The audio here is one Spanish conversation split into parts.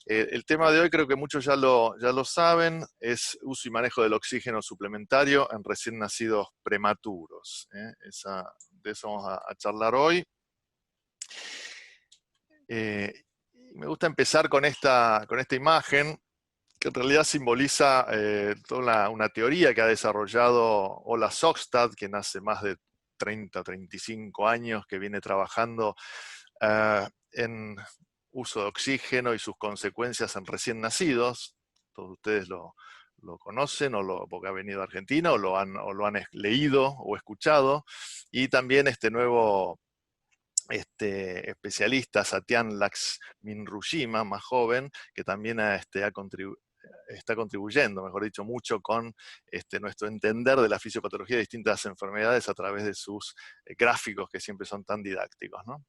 El tema de hoy creo que muchos ya lo saben, es uso y manejo del oxígeno suplementario en recién nacidos prematuros. De eso vamos a charlar hoy. Me gusta empezar con esta imagen, que en realidad simboliza toda una teoría que ha desarrollado Ola Sokstad, quien hace más de 35 años que viene trabajando en uso de oxígeno y sus consecuencias en recién nacidos. Todos ustedes lo conocen, porque ha venido a Argentina, o lo han leído o escuchado. Y también este nuevo especialista, Satyan Laxminrushima, más joven, que también está contribuyendo, mejor dicho, mucho con nuestro entender de la fisiopatología de distintas enfermedades a través de sus gráficos que siempre son tan didácticos, ¿no?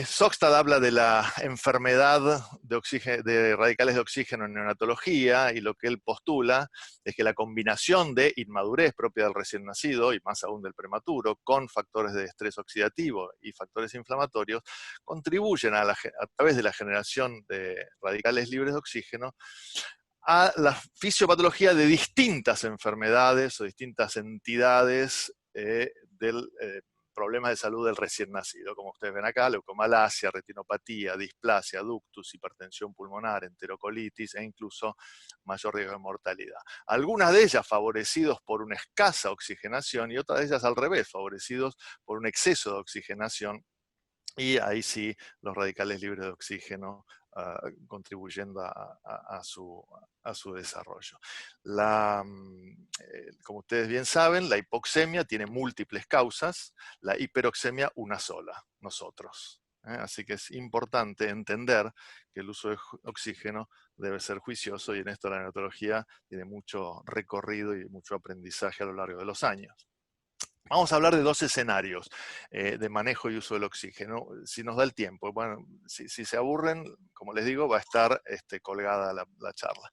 Sokstad habla de la enfermedad de radicales de oxígeno en neonatología, y lo que él postula es que la combinación de inmadurez propia del recién nacido, y más aún del prematuro, con factores de estrés oxidativo y factores inflamatorios, contribuyen a través de la generación de radicales libres de oxígeno a la fisiopatología de distintas enfermedades o distintas entidades del problemas de salud del recién nacido, como ustedes ven acá: leucomalacia, retinopatía, displasia, ductus, hipertensión pulmonar, enterocolitis e incluso mayor riesgo de mortalidad. Algunas de ellas favorecidos por una escasa oxigenación y otras de ellas al revés, favorecidos por un exceso de oxigenación, y ahí sí los radicales libres de oxígeno contribuyendo a su desarrollo. Como ustedes bien saben, la hipoxemia tiene múltiples causas, la hiperoxemia una sola: nosotros. Así que es importante entender que el uso de oxígeno debe ser juicioso, y en esto la neonatología tiene mucho recorrido y mucho aprendizaje a lo largo de los años. Vamos a hablar de dos escenarios de manejo y uso del oxígeno, si nos da el tiempo. Bueno, si se aburren, como les digo, va a estar colgada la charla.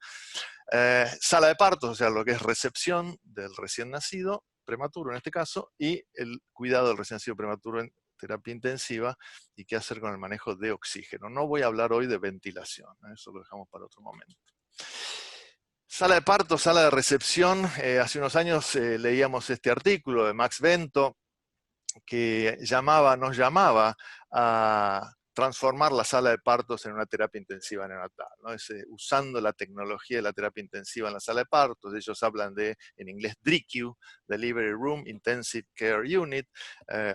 Sala de partos, o sea, lo que es recepción del recién nacido, prematuro en este caso, y el cuidado del recién nacido prematuro en terapia intensiva, y qué hacer con el manejo de oxígeno. No voy a hablar hoy de ventilación, eso lo dejamos para otro momento. Sala de parto, sala de recepción. Hace unos años leíamos este artículo de Max Bento, que nos llamaba a transformar la sala de partos en una terapia intensiva neonatal, ¿no? Usando la tecnología de la terapia intensiva en la sala de partos. Ellos hablan en inglés, DRICU, Delivery Room Intensive Care Unit,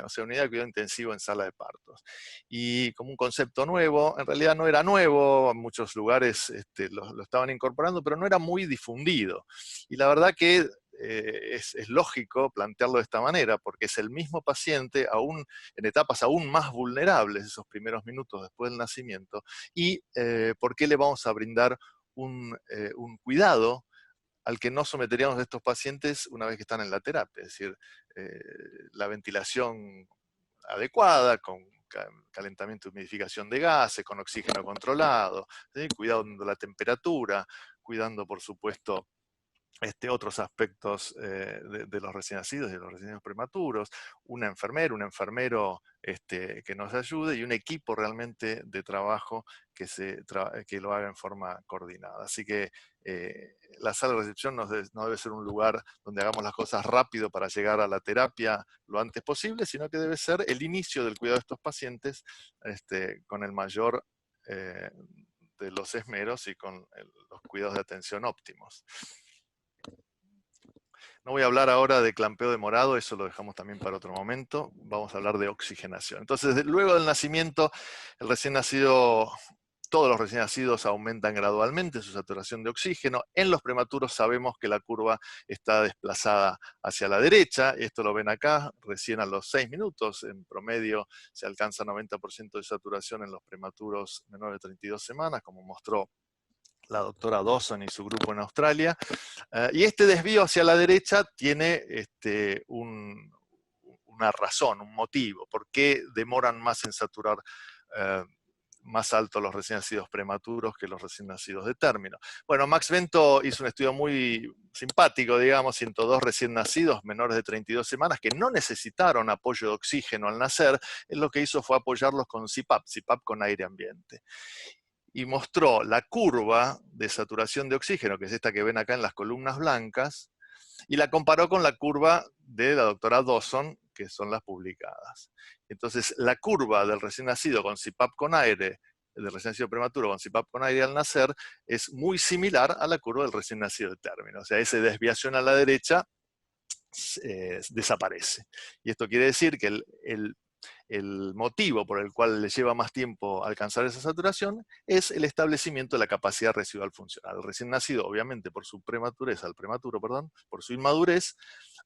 o sea, unidad de cuidado intensivo en sala de partos. Y como un concepto nuevo, en realidad no era nuevo, en muchos lugares lo estaban incorporando, pero no era muy difundido. Y la verdad que es lógico plantearlo de esta manera, porque es el mismo paciente, aún en etapas aún más vulnerables, esos primeros minutos después del nacimiento, y ¿por qué le vamos a brindar un cuidado al que no someteríamos a estos pacientes una vez que están en la terapia? Es decir, la ventilación adecuada, con calentamiento y humidificación de gases, con oxígeno controlado, ¿sí? Cuidando la temperatura, cuidando, por supuesto, otros aspectos de los recién nacidos y de los recién nacidos prematuros, una enfermera, un enfermero que nos ayude, y un equipo realmente de trabajo que lo haga en forma coordinada. Así que la sala de recepción no debe ser un lugar donde hagamos las cosas rápido para llegar a la terapia lo antes posible, sino que debe ser el inicio del cuidado de estos pacientes con el mayor de los esmeros y con los cuidados de atención óptimos. No voy a hablar ahora de clampeo demorado, eso lo dejamos también para otro momento. Vamos a hablar de oxigenación. Entonces, luego del nacimiento, todos los recién nacidos aumentan gradualmente su saturación de oxígeno. En los prematuros sabemos que la curva está desplazada hacia la derecha. Esto lo ven acá, recién a los 6 minutos. En promedio se alcanza 90% de saturación en los prematuros menores de 32 semanas, como mostró la doctora Dawson y su grupo en Australia. Y este desvío hacia la derecha tiene una razón, un motivo. ¿Por qué demoran más en saturar más alto los recién nacidos prematuros que los recién nacidos de término? Bueno, Max Bento hizo un estudio muy simpático, digamos, 102 recién nacidos menores de 32 semanas que no necesitaron apoyo de oxígeno al nacer. Él lo que hizo fue apoyarlos con CPAP con aire ambiente. y mostró la curva de saturación de oxígeno, que es esta que ven acá en las columnas blancas, y la comparó con la curva de la doctora Dawson, que son las publicadas. Entonces, la curva del recién nacido con CPAP con aire, del recién nacido prematuro con CPAP con aire al nacer, es muy similar a la curva del recién nacido de término. O sea, esa desviación a la derecha desaparece. Y esto quiere decir que el motivo por el cual le lleva más tiempo alcanzar esa saturación es el establecimiento de la capacidad residual funcional. El recién nacido, obviamente, por su prematurez, al prematuro, perdón, por su inmadurez,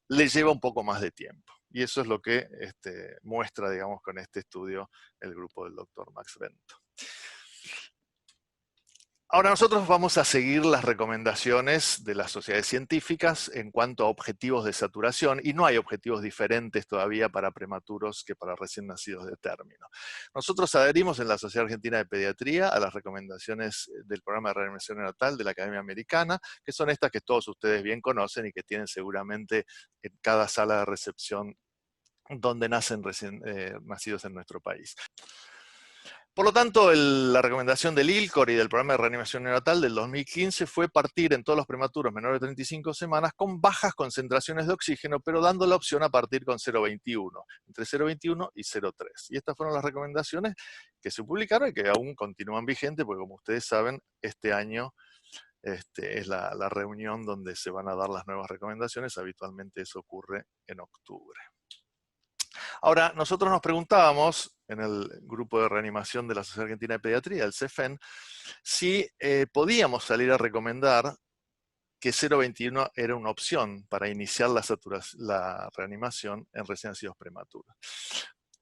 le lleva un poco más de tiempo. Y eso es lo que muestra, digamos, con este estudio el grupo del doctor Max Bento. Ahora nosotros vamos a seguir las recomendaciones de las sociedades científicas en cuanto a objetivos de saturación, y no hay objetivos diferentes todavía para prematuros que para recién nacidos de término. Nosotros adherimos en la Sociedad Argentina de Pediatría a las recomendaciones del programa de reanimación neonatal de la Academia Americana, que son estas que todos ustedes bien conocen y que tienen seguramente en cada sala de recepción donde nacen recién nacidos en nuestro país. Por lo tanto, la recomendación del ILCOR y del programa de reanimación neonatal del 2015 fue partir en todos los prematuros menores de 35 semanas con bajas concentraciones de oxígeno, pero dando la opción a partir con 0,21, entre 0,21 y 0,3. Y estas fueron las recomendaciones que se publicaron y que aún continúan vigentes, porque como ustedes saben, este año es la reunión donde se van a dar las nuevas recomendaciones. Habitualmente eso ocurre en octubre. Ahora, nosotros nos preguntábamos, en el grupo de reanimación de la Sociedad Argentina de Pediatría, el CEFEN, si podíamos salir a recomendar que 0,21 era una opción para iniciar la reanimación en recién nacidos prematuros.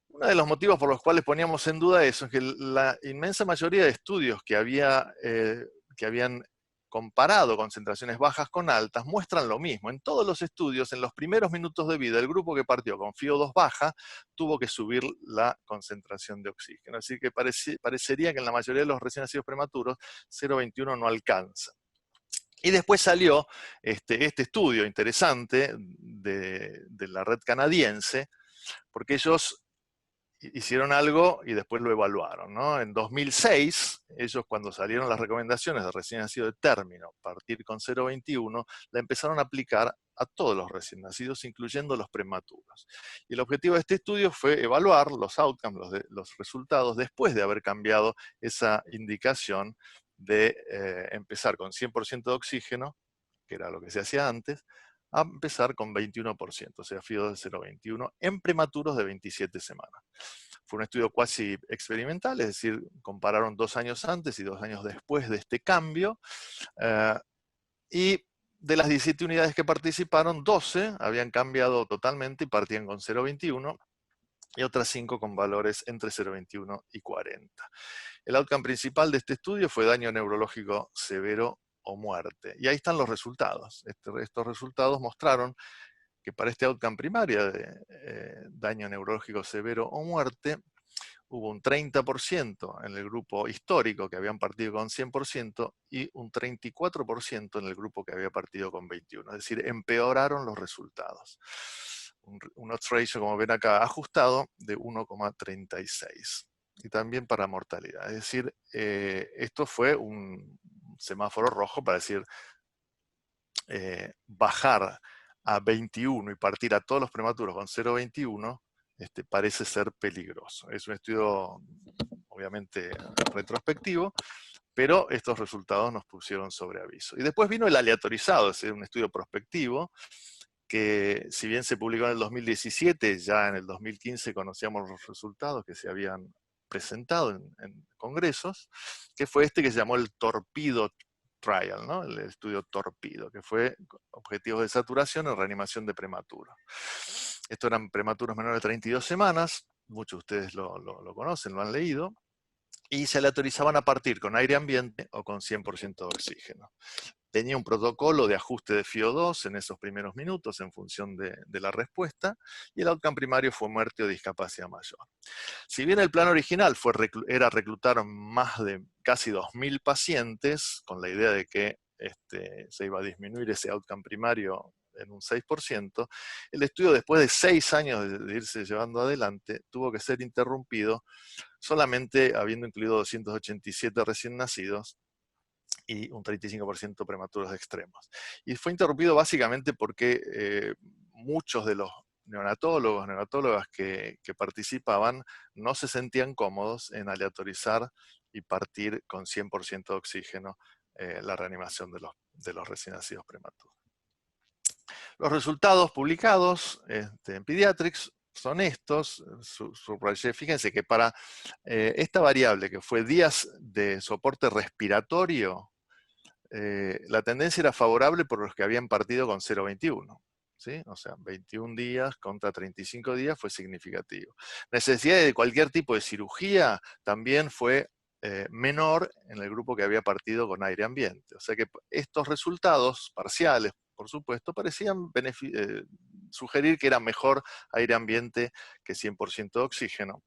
Uno de los motivos por los cuales poníamos en duda eso es que la inmensa mayoría de estudios que habían comparado concentraciones bajas con altas, muestran lo mismo. En todos los estudios, en los primeros minutos de vida, el grupo que partió con FiO2 baja tuvo que subir la concentración de oxígeno. Así que parecería que en la mayoría de los recién nacidos prematuros, 0,21 no alcanza. Y después salió este estudio interesante de la red canadiense, porque ellos hicieron algo y después lo evaluaron, ¿no? En 2006, ellos cuando salieron las recomendaciones de recién nacido de término, partir con 0,21, la empezaron a aplicar a todos los recién nacidos, incluyendo los prematuros. Y el objetivo de este estudio fue evaluar los outcomes, los resultados, después de haber cambiado esa indicación de empezar con 100% de oxígeno, que era lo que se hacía antes, a empezar con 21%, o sea, FIO de 0,21 en prematuros de 27 semanas. Fue un estudio cuasi experimental, es decir, compararon 2 años antes y 2 años después de este cambio, y de las 17 unidades que participaron, 12 habían cambiado totalmente y partían con 0,21, y otras 5 con valores entre 0,21 y 40. El outcome principal de este estudio fue daño neurológico severo o muerte. Y ahí están los resultados. Estos resultados mostraron que para este outcome primario de daño neurológico severo o muerte, hubo un 30% en el grupo histórico que habían partido con 100% y un 34% en el grupo que había partido con 21%. Es decir, empeoraron los resultados. Un odds ratio, como ven acá, ajustado de 1,36. Y también para mortalidad. Es decir, esto fue un semáforo rojo para decir, bajar a 21 y partir a todos los prematuros con 0,21 parece ser peligroso. Es un estudio obviamente retrospectivo, pero estos resultados nos pusieron sobre aviso. Y después vino el aleatorizado, es decir, un estudio prospectivo, que si bien se publicó en el 2017, ya en el 2015 conocíamos los resultados que se habían presentado en congresos, que fue este que se llamó el Torpedo Trial, ¿no? El estudio Torpedo, que fue objetivos de saturación en reanimación de prematuros. Estos eran prematuros menores de 32 semanas, muchos de ustedes lo conocen, lo han leído, y se aleatorizaban a partir con aire ambiente o con 100% de oxígeno. Tenía un protocolo de ajuste de FiO2 en esos primeros minutos en función de la respuesta, y el outcome primario fue muerte o discapacidad mayor. Si bien el plan original era reclutar más de casi 2.000 pacientes, con la idea de que se iba a disminuir ese outcome primario en un 6%, el estudio, después de 6 años de irse llevando adelante, tuvo que ser interrumpido solamente habiendo incluido 287 recién nacidos y un 35% prematuros extremos. Y fue interrumpido básicamente porque muchos de los neonatólogas que participaban no se sentían cómodos en aleatorizar y partir con 100% de oxígeno la reanimación de los recién nacidos prematuros. Los resultados publicados en Pediatrics son estos, subrayé. Fíjense que para esta variable, que fue días de soporte respiratorio, la tendencia era favorable por los que habían partido con 0,21. ¿Sí? O sea, 21 días contra 35 días fue significativo. Necesidad de cualquier tipo de cirugía también fue menor en el grupo que había partido con aire ambiente. O sea que estos resultados parciales, por supuesto, parecían sugerir que era mejor aire ambiente que 100% de oxígeno.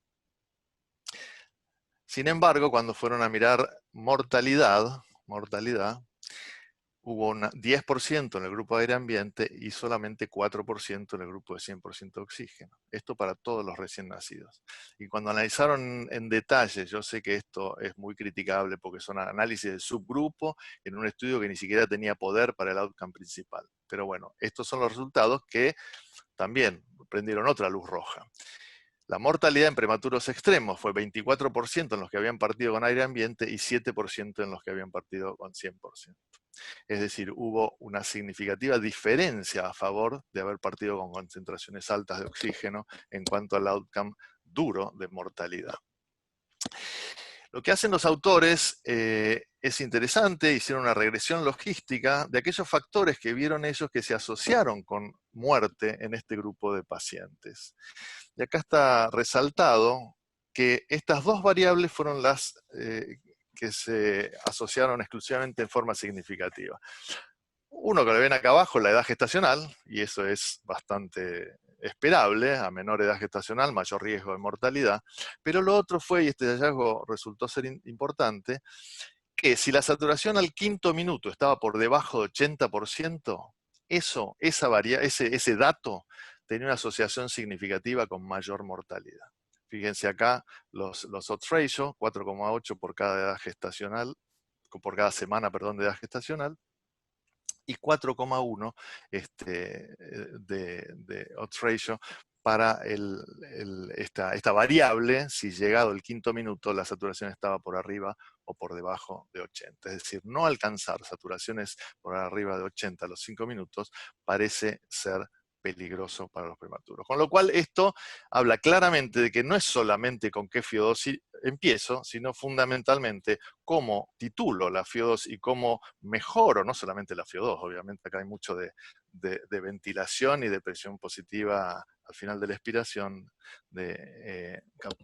Sin embargo, cuando fueron a mirar mortalidad, hubo un 10% en el grupo de aire ambiente y solamente 4% en el grupo de 100% de oxígeno. Esto para todos los recién nacidos. Y cuando analizaron en detalle, yo sé que esto es muy criticable porque son análisis de subgrupo en un estudio que ni siquiera tenía poder para el outcome principal. Pero bueno, estos son los resultados que también prendieron otra luz roja. La mortalidad en prematuros extremos fue 24% en los que habían partido con aire ambiente y 7% en los que habían partido con 100%. Es decir, hubo una significativa diferencia a favor de haber partido con concentraciones altas de oxígeno en cuanto al outcome duro de mortalidad. Lo que hacen los autores es interesante. Hicieron una regresión logística de aquellos factores que vieron ellos que se asociaron con muerte en este grupo de pacientes. Y acá está resaltado que estas dos variables fueron las que se asociaron exclusivamente en forma significativa. Uno que lo ven acá abajo, la edad gestacional, y eso es bastante esperable. A menor edad gestacional, mayor riesgo de mortalidad. Pero lo otro fue, y este hallazgo resultó ser importante, que si la saturación al 5.º minuto estaba por debajo de 80%, ese dato tenía una asociación significativa con mayor mortalidad. Fíjense acá los odds ratio, 4,8 por cada edad gestacional, por cada semana, perdón, de edad gestacional, y 4,1 de odds ratio para esta variable, si llegado el 5.º minuto la saturación estaba por arriba o por debajo de 80. Es decir, no alcanzar saturaciones por arriba de 80 a los 5 minutos parece ser peligroso para los prematuros. Con lo cual esto habla claramente de que no es solamente con qué FIO2 empiezo, sino fundamentalmente cómo titulo la FIO2 y cómo mejoro, no solamente la FIO2, obviamente acá hay mucho de ventilación y de presión positiva al final de la expiración, de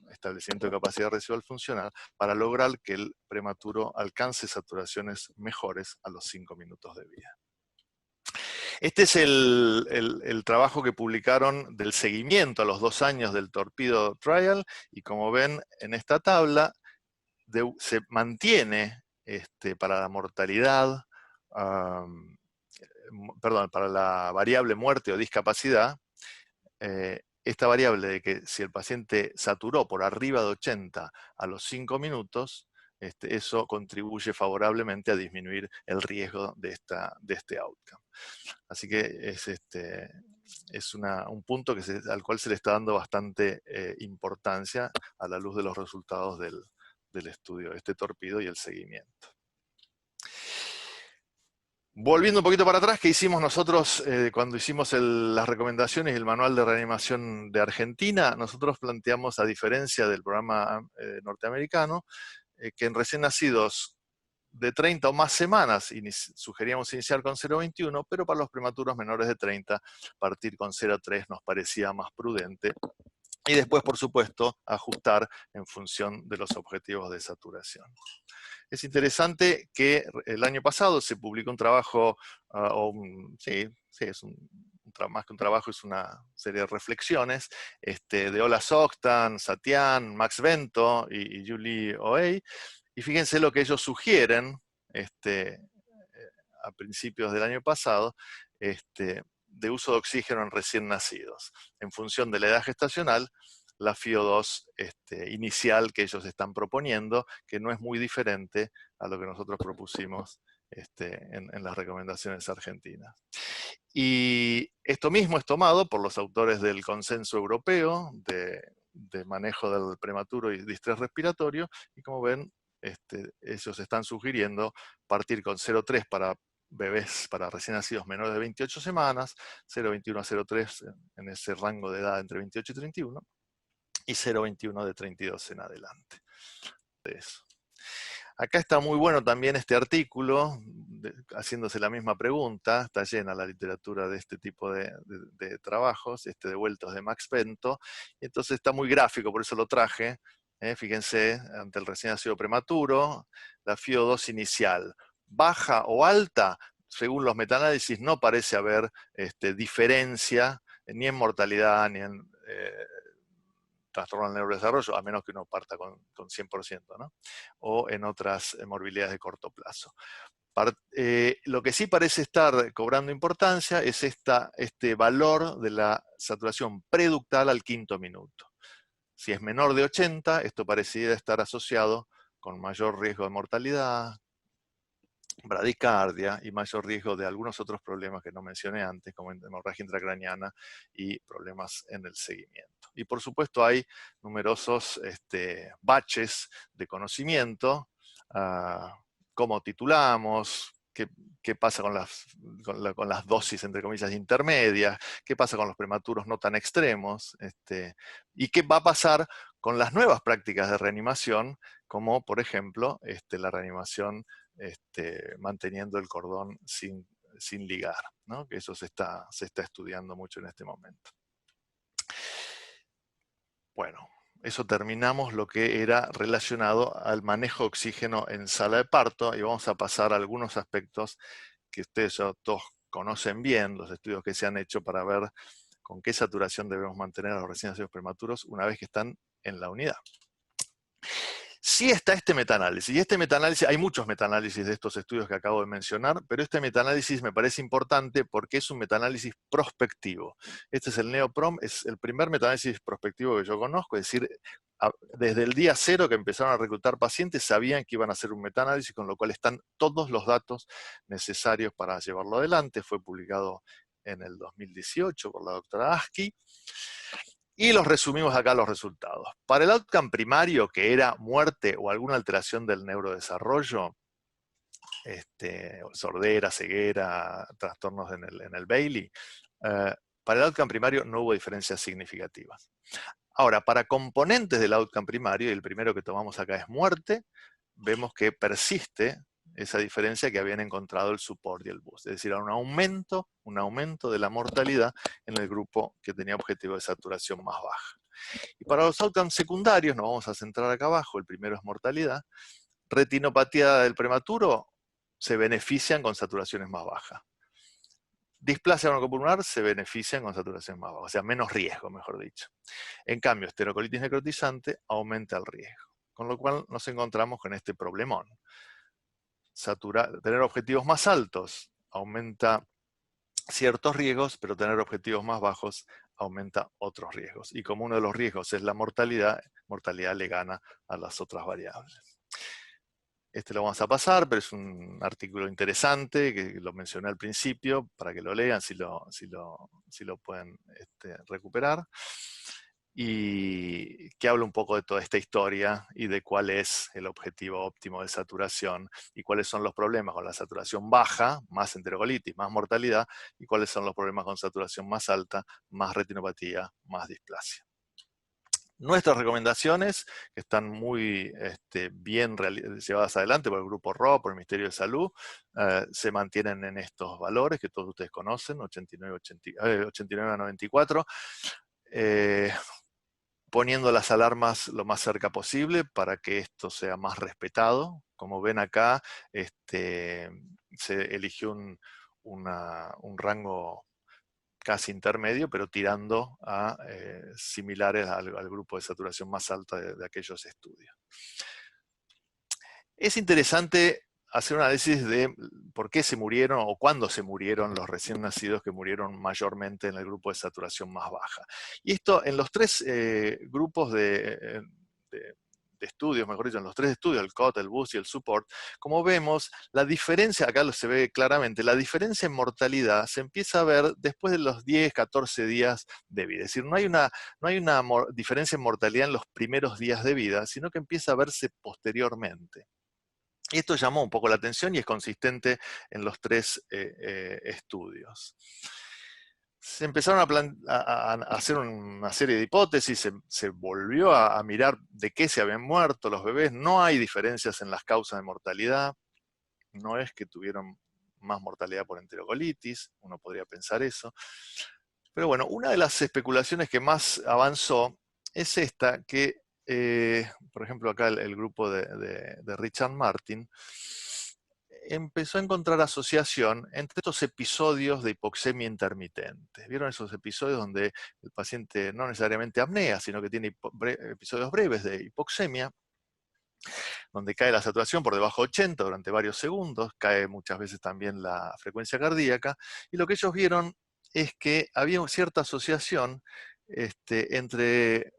establecimiento de capacidad residual funcional, para lograr que el prematuro alcance saturaciones mejores a los 5 minutos de vida. Este es el trabajo que publicaron del seguimiento a los 2 años del Torpedo Trial, y como ven en esta tabla, se mantiene para la mortalidad, para la variable muerte o discapacidad, esta variable de que si el paciente saturó por arriba de 80 a los 5 minutos, eso contribuye favorablemente a disminuir el riesgo de este outcome. Así que es un punto al cual se le está dando bastante importancia a la luz de los resultados del estudio de este torpedo y el seguimiento. Volviendo un poquito para atrás, ¿qué hicimos nosotros cuando hicimos las recomendaciones y el manual de reanimación de Argentina? Nosotros planteamos, a diferencia del programa norteamericano, que en recién nacidos de 30 o más semanas sugeríamos iniciar con 0,21, pero para los prematuros menores de 30, partir con 0,3 nos parecía más prudente. Y después, por supuesto, ajustar en función de los objetivos de saturación. Es interesante que el año pasado se publicó un trabajo, más que un trabajo, es una serie de reflexiones, de Ola Sogtan, Satyan, Max Bento y Julie Oey. Y fíjense lo que ellos sugieren a principios del año pasado, de uso de oxígeno en recién nacidos. En función de la edad gestacional, la FiO2 inicial que ellos están proponiendo, que no es muy diferente a lo que nosotros propusimos en las recomendaciones argentinas. Y esto mismo es tomado por los autores del Consenso Europeo de manejo del prematuro y distrés respiratorio, y como ven, ellos están sugiriendo partir con 0,3 para bebés, para recién nacidos menores de 28 semanas, 0,21 a 0,3 en ese rango de edad entre 28 y 31, y 0,21 de 32 en adelante. De eso. Acá está muy bueno también este artículo, haciéndose la misma pregunta, está llena la literatura de este tipo de trabajos, de vueltos de Max Bento, y entonces está muy gráfico, por eso lo traje. Fíjense, ante el recién nacido prematuro, la FiO2 inicial, baja o alta, según los metaanálisis no parece haber diferencia ni en mortalidad ni en trastorno del neurodesarrollo, a menos que uno parta con 100%, ¿no? O en otras morbilidades de corto plazo. Lo que sí parece estar cobrando importancia es este valor de la saturación preductal al quinto minuto. Si es menor de 80, esto pareciera estar asociado con mayor riesgo de mortalidad, bradicardia y mayor riesgo de algunos otros problemas que no mencioné antes, como hemorragia intracraniana y problemas en el seguimiento. Y por supuesto hay numerosos baches de conocimiento, cómo titulamos, qué pasa con las dosis, entre comillas, intermedias, qué pasa con los prematuros no tan extremos, y qué va a pasar con las nuevas prácticas de reanimación, como por ejemplo la reanimación manteniendo el cordón sin ligar, ¿no? Que eso se está estudiando mucho en este momento. Bueno, eso terminamos lo que era relacionado al manejo de oxígeno en sala de parto, y vamos a pasar a algunos aspectos que ustedes ya todos conocen bien, los estudios que se han hecho para ver con qué saturación debemos mantener a los recién nacidos prematuros una vez que están en la unidad. Sí está este metaanálisis, y este metaanálisis, hay muchos metaanálisis de estos estudios que acabo de mencionar, pero este metaanálisis me parece importante porque es un metaanálisis prospectivo. Este es el NeoProm, es el primer metaanálisis prospectivo que yo conozco, es decir, desde el día cero que empezaron a reclutar pacientes sabían que iban a hacer un metaanálisis, con lo cual están todos los datos necesarios para llevarlo adelante. Fue publicado en el 2018 por la doctora Aski. Y los resumimos acá los resultados. Para el outcome primario, que era muerte o alguna alteración del neurodesarrollo, sordera, ceguera, trastornos en el Bailey, para el outcome primario no hubo diferencias significativas. Ahora, para componentes del outcome primario, y el primero que tomamos acá es muerte, vemos que persiste esa diferencia que habían encontrado el support y el boost. Es decir, un aumento de la mortalidad en el grupo que tenía objetivo de saturación más baja. Y para los outcomes secundarios, nos vamos a centrar acá abajo, el primero es mortalidad. Retinopatía del prematuro se benefician con saturaciones más bajas. Displasia broncopulmonar se benefician con saturaciones más bajas, o sea, menos riesgo, mejor dicho. En cambio, esterocolitis necrotizante aumenta el riesgo, con lo cual nos encontramos con este problemón. Tener objetivos más altos aumenta ciertos riesgos, pero tener objetivos más bajos aumenta otros riesgos. Y como uno de los riesgos es la mortalidad le gana a las otras variables. Este lo vamos a pasar, pero es un artículo interesante que lo mencioné al principio para que lo lean si lo pueden recuperar. Y que habla un poco de toda esta historia y de cuál es el objetivo óptimo de saturación y cuáles son los problemas con la saturación baja, más enterocolitis, más mortalidad, y cuáles son los problemas con saturación más alta, más retinopatía, más displasia. Nuestras recomendaciones, que están muy bien llevadas adelante por el grupo RO, por el Ministerio de Salud, se mantienen en estos valores que todos ustedes conocen, 89 a 94, poniendo las alarmas lo más cerca posible para que esto sea más respetado. Como ven acá, se eligió un rango casi intermedio, pero tirando a similares al grupo de saturación más alta de aquellos estudios. Es interesante hacer un análisis de por qué se murieron o cuándo se murieron los recién nacidos que murieron mayormente en el grupo de saturación más baja. Y esto en los tres grupos de estudios, mejor dicho, en los tres estudios, el COT, el BUS y el SUPPORT, como vemos, la diferencia, acá se ve claramente, la diferencia en mortalidad se empieza a ver después de los 10, 14 días de vida. Es decir, no hay una diferencia en mortalidad en los primeros días de vida, sino que empieza a verse posteriormente. Y esto llamó un poco la atención y es consistente en los tres estudios. Se empezaron a hacer una serie de hipótesis, se volvió a mirar de qué se habían muerto los bebés. No hay diferencias en las causas de mortalidad. No es que tuvieron más mortalidad por enterocolitis, uno podría pensar eso. Pero bueno, una de las especulaciones que más avanzó es esta, que, por ejemplo, acá el grupo de Richard Martin empezó a encontrar asociación entre estos episodios de hipoxemia intermitente. ¿Vieron esos episodios donde el paciente no necesariamente apnea, sino que tiene episodios breves de hipoxemia, donde cae la saturación por debajo de 80 durante varios segundos, cae muchas veces también la frecuencia cardíaca, y lo que ellos vieron es que había cierta asociación entre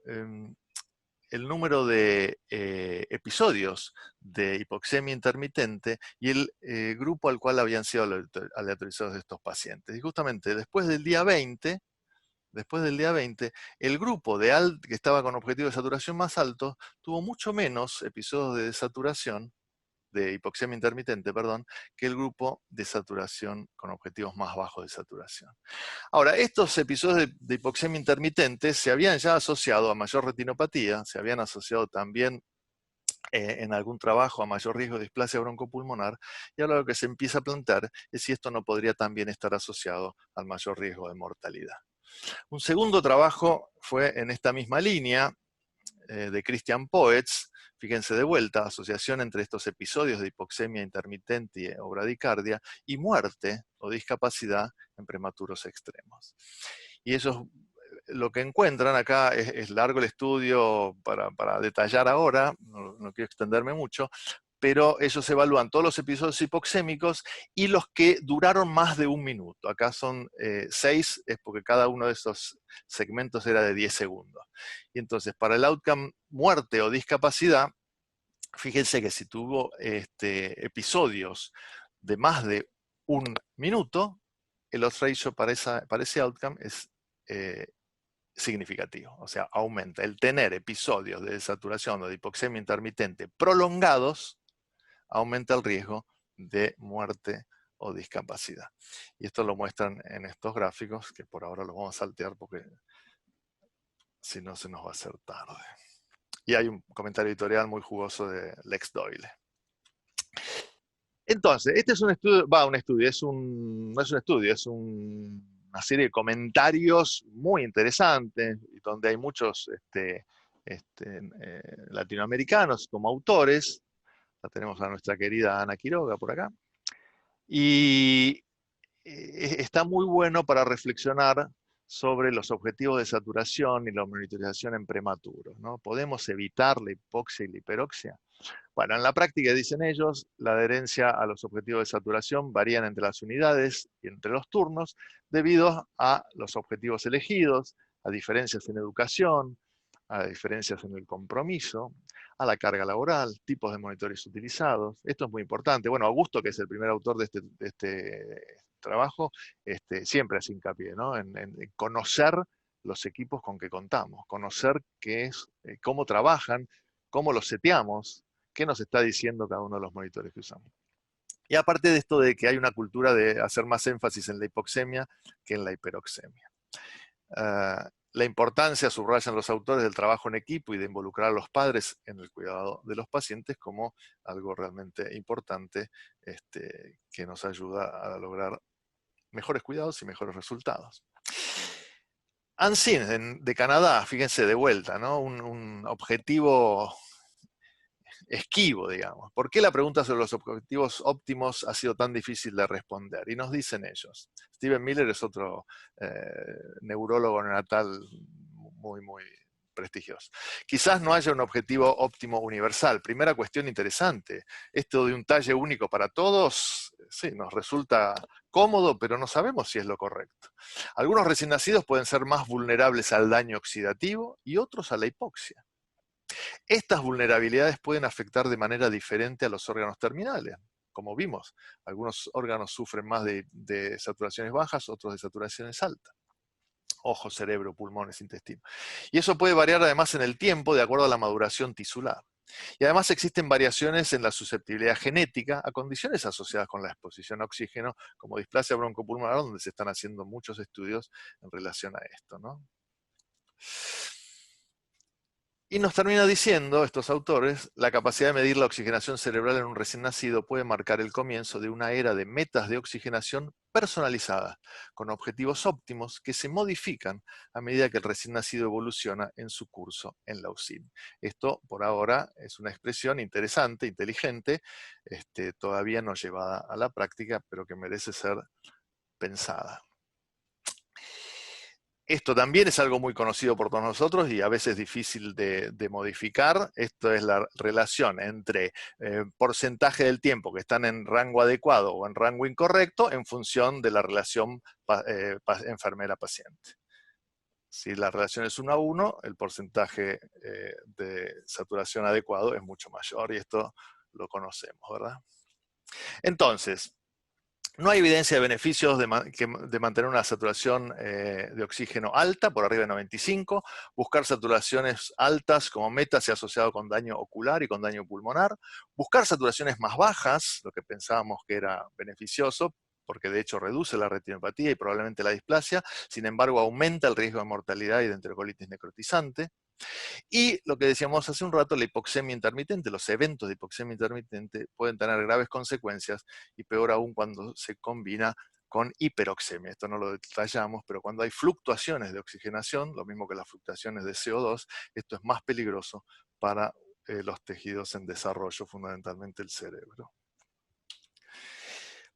el número de episodios de hipoxemia intermitente y el grupo al cual habían sido aleatorizados estos pacientes. Y justamente después del día 20, el grupo que estaba con objetivo de saturación más alto tuvo mucho menos episodios de desaturación, de hipoxemia intermitente, perdón, que el grupo de saturación con objetivos más bajos de saturación. Ahora, estos episodios de hipoxemia intermitente se habían ya asociado a mayor retinopatía, se habían asociado también en algún trabajo a mayor riesgo de displasia broncopulmonar, y ahora lo que se empieza a plantear es si esto no podría también estar asociado al mayor riesgo de mortalidad. Un segundo trabajo fue en esta misma línea, de Christian Poetz. Fíjense de vuelta, asociación entre estos episodios de hipoxemia intermitente o bradicardia y muerte o discapacidad en prematuros extremos. Y ellos lo que encuentran acá es largo el estudio para detallar ahora, no quiero extenderme mucho, pero ellos evalúan todos los episodios hipoxémicos y los que duraron más de un minuto. Acá son 6, es porque cada uno de esos segmentos era de 10 segundos. Y entonces, para el outcome muerte o discapacidad, fíjense que si tuvo episodios de más de un minuto, el odds ratio para ese outcome es significativo, o sea, aumenta. El tener episodios de desaturación o de hipoxemia intermitente prolongados aumenta el riesgo de muerte o discapacidad. Y esto lo muestran en estos gráficos, que por ahora los vamos a saltear porque si no se nos va a hacer tarde. Y hay un comentario editorial muy jugoso de Lex Doyle. Entonces, este es un estudio, no es un estudio, es una serie de comentarios muy interesantes, donde hay muchos latinoamericanos como autores. La tenemos a nuestra querida Ana Quiroga por acá. Y está muy bueno para reflexionar sobre los objetivos de saturación y la monitorización en prematuros, ¿no? ¿Podemos evitar la hipoxia y la hiperoxia? Bueno, en la práctica, dicen ellos, la adherencia a los objetivos de saturación varían entre las unidades y entre los turnos debido a los objetivos elegidos, a diferencias en educación, a diferencias en el compromiso, a la carga laboral, tipos de monitores utilizados. Esto es muy importante. Bueno, Augusto, que es el primer autor de este trabajo, siempre hace hincapié, ¿no? en conocer los equipos con que contamos, conocer cómo trabajan, cómo los seteamos, qué nos está diciendo cada uno de los monitores que usamos. Y aparte de esto de que hay una cultura de hacer más énfasis en la hipoxemia que en la hiperoxemia. La importancia, subrayan los autores, del trabajo en equipo y de involucrar a los padres en el cuidado de los pacientes como algo realmente importante que nos ayuda a lograr mejores cuidados y mejores resultados. ANSIN de Canadá, fíjense de vuelta, ¿no? Un objetivo esquivo, digamos. ¿Por qué la pregunta sobre los objetivos óptimos ha sido tan difícil de responder? Y nos dicen ellos. Steven Miller es otro neurólogo neonatal muy prestigioso. Quizás no haya un objetivo óptimo universal. Primera cuestión interesante. Esto de un talle único para todos, sí, nos resulta cómodo, pero no sabemos si es lo correcto. Algunos recién nacidos pueden ser más vulnerables al daño oxidativo y otros a la hipoxia. Estas vulnerabilidades pueden afectar de manera diferente a los órganos terminales. Como vimos, algunos órganos sufren más de saturaciones bajas, otros de saturaciones altas. Ojo, cerebro, pulmones, intestino. Y eso puede variar además en el tiempo de acuerdo a la maduración tisular. Y además existen variaciones en la susceptibilidad genética a condiciones asociadas con la exposición a oxígeno, como displasia broncopulmonar, donde se están haciendo muchos estudios en relación a esto, ¿no? Y nos termina diciendo, estos autores, la capacidad de medir la oxigenación cerebral en un recién nacido puede marcar el comienzo de una era de metas de oxigenación personalizadas, con objetivos óptimos que se modifican a medida que el recién nacido evoluciona en su curso en la UCIN. Esto, por ahora, es una expresión interesante, inteligente, todavía no llevada a la práctica, pero que merece ser pensada. Esto también es algo muy conocido por todos nosotros y a veces difícil de modificar. Esto es la relación entre porcentaje del tiempo que están en rango adecuado o en rango incorrecto en función de la relación enfermera-paciente. Si la relación es 1 a 1, el porcentaje de saturación adecuado es mucho mayor y esto lo conocemos, ¿verdad? Entonces, no hay evidencia de beneficios de mantener una saturación de oxígeno alta, por arriba de 95. Buscar saturaciones altas como meta se ha asociado con daño ocular y con daño pulmonar. Buscar saturaciones más bajas, lo que pensábamos que era beneficioso, porque de hecho reduce la retinopatía y probablemente la displasia. Sin embargo, aumenta el riesgo de mortalidad y de enterocolitis necrotizante. Y lo que decíamos hace un rato, la hipoxemia intermitente, los eventos de hipoxemia intermitente pueden tener graves consecuencias y peor aún cuando se combina con hiperoxemia. Esto no lo detallamos, pero cuando hay fluctuaciones de oxigenación, lo mismo que las fluctuaciones de CO2, esto es más peligroso para los tejidos en desarrollo, fundamentalmente el cerebro.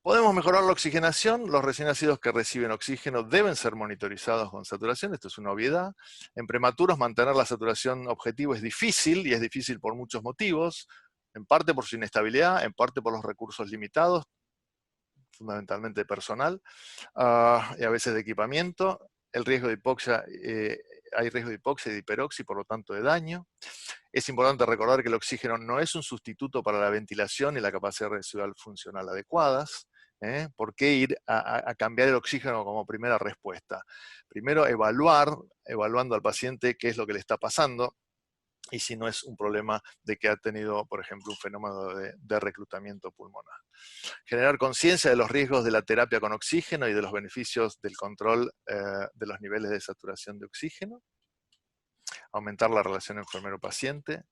Podemos mejorar la oxigenación. Los recién nacidos que reciben oxígeno deben ser monitorizados con saturación. Esto es una obviedad. En prematuros mantener la saturación objetivo es difícil, y es difícil por muchos motivos. En parte por su inestabilidad, en parte por los recursos limitados, fundamentalmente personal, y a veces de equipamiento. El riesgo de hipoxia, hay riesgo de hipoxia y de hiperoxia, por lo tanto de daño. Es importante recordar que el oxígeno no es un sustituto para la ventilación y la capacidad residual funcional adecuadas. ¿Por qué ir a cambiar el oxígeno como primera respuesta? Primero, evaluando al paciente qué es lo que le está pasando y si no es un problema de que ha tenido, por ejemplo, un fenómeno de reclutamiento pulmonar. Generar conciencia de los riesgos de la terapia con oxígeno y de los beneficios del control de los niveles de saturación de oxígeno. Aumentar la relación enfermero-paciente.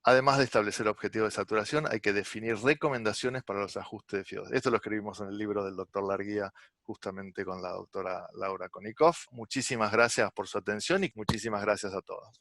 Además de establecer objetivos de saturación, hay que definir recomendaciones para los ajustes de FIO2. Esto lo escribimos en el libro del doctor Larguía, justamente con la doctora Laura Konikov. Muchísimas gracias por su atención y muchísimas gracias a todos.